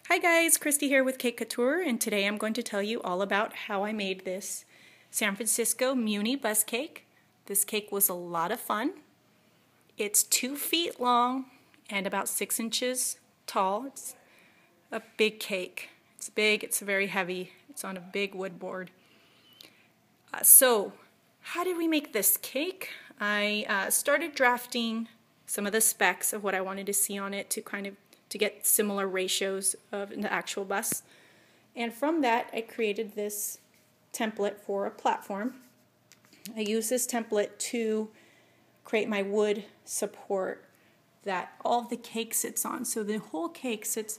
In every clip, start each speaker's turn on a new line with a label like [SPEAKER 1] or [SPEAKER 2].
[SPEAKER 1] Hi guys, Christy here with Cake Couture, and today I'm going to tell you all about how I made this San Francisco Muni bus cake. This cake was a lot of fun. It's 2 feet long and about 6 inches tall. It's a big cake. It's big, it's very heavy. It's on a big wood board. So how did we make this cake? I started drafting some of the specs of what I wanted to see on it to get similar ratios of the actual bus. And from that, I created this template for a platform. I use this template to create my wood support that all of the cake sits on. So the whole cake sits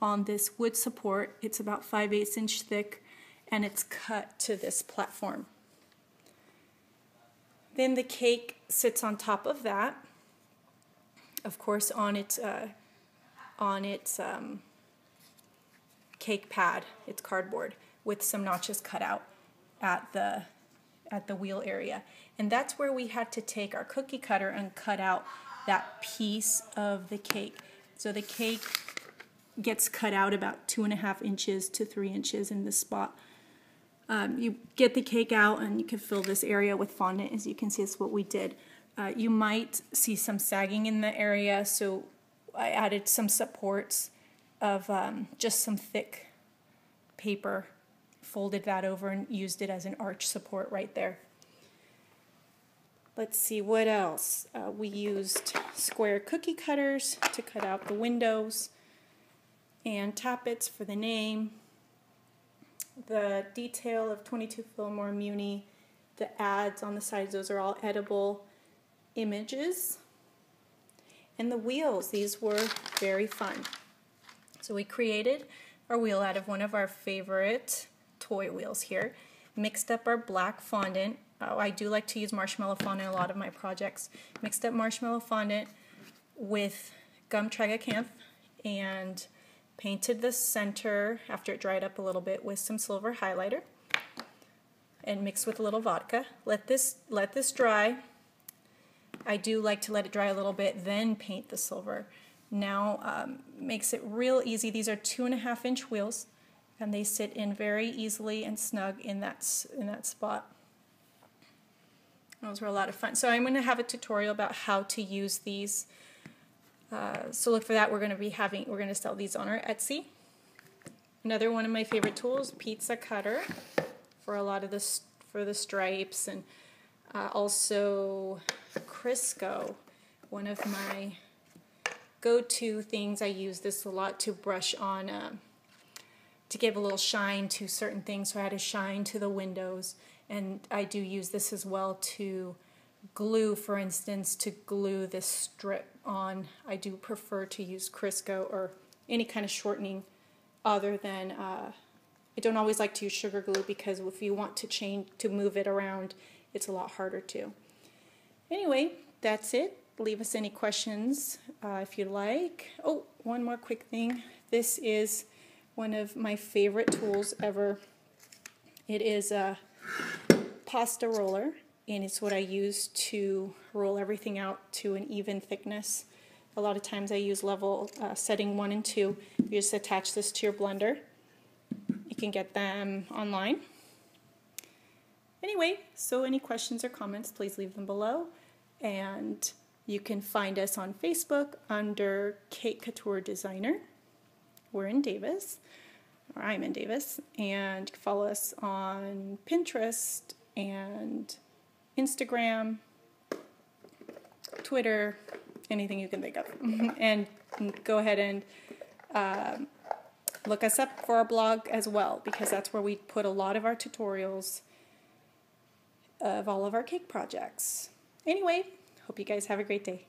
[SPEAKER 1] on this wood support. It's about 5/8 inch thick, and it's cut to this platform. Then the cake sits on top of that, of course, on its cake pad, its cardboard, with some notches cut out at the wheel area. And that's where we had to take our cookie cutter and cut out that piece of the cake. So the cake gets cut out about 2.5 inches to 3 inches in this spot. You get the cake out and you can fill this area with fondant. As you can see, that's what we did. You might see some sagging in the area, so I added some supports of just some thick paper, folded that over and used it as an arch support right there. Let's see what else. We used square cookie cutters to cut out the windows and tappets for the name. The detail of 22 Fillmore Muni, the ads on the sides, those are all edible images. And the wheels, these were very fun. So we created our wheel out of one of our favorite toy wheels here, mixed up our black fondant. I do like to use marshmallow fondant in a lot of my projects. Mixed up marshmallow fondant with gum tragacanth and painted the center after it dried up a little bit with some silver highlighter and mixed with a little vodka. Let this dry. I do like to let it dry a little bit, then paint the silver. Now makes it real easy. These are 2.5 inch wheels, and they sit in very easily and snug in that spot. Those were a lot of fun. So I'm going to have a tutorial about how to use these. So look for that. We're going to sell these on our Etsy. Another one of my favorite tools, pizza cutter, for a lot of for the stripes, and also Crisco, one of my go-to things. I use this a lot to brush on, to give a little shine to certain things, so I had a shine to the windows. And I do use this as well to glue, for instance, to glue this strip on. I do prefer to use Crisco or any kind of shortening other than, I don't always like to use sugar glue, because if you want to move it around, it's a lot harder to. Anyway, that's it. Leave us any questions if you'd like. Oh, one more quick thing. This is one of my favorite tools ever. It is a pasta roller, and it's what I use to roll everything out to an even thickness. A lot of times I use level setting 1 and 2. You just attach this to your blender. You can get them online. Anyway, so any questions or comments, please leave them below. And you can find us on Facebook under Cake Couture Designer. We're in Davis, or I'm in Davis. And follow us on Pinterest and Instagram, Twitter, anything you can think of. And go ahead and look us up for our blog as well, because that's where we put a lot of our tutorials of all of our cake projects. Anyway, hope you guys have a great day.